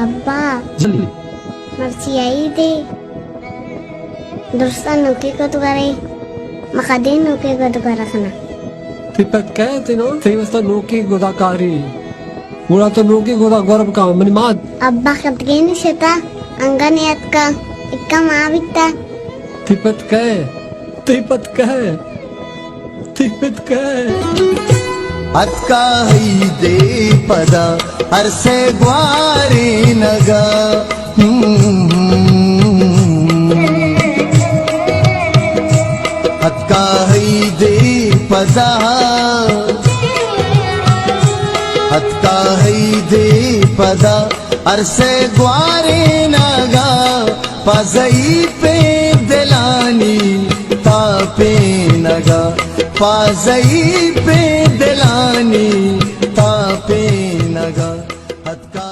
अब्बा जल्दी marsi aide dursan nuke ko tukare makadin nuke ko tukara kana तिपत कहते ना तेवस्ता नोके गोदाकारी मुड़ा तो नोके गोदा गौरव का मनी माद अब्बा katgeni seta anggan yatka ikka maavita तिपत कह अक्का ही दे पदा अरसे ग्वारे नगा अक्का ही दे पदा अक्का ही दे पदा अरसे ग्वारे नगा पजई पे दिलानी तापे नगा पाजई पे दिलानी तापे नगा।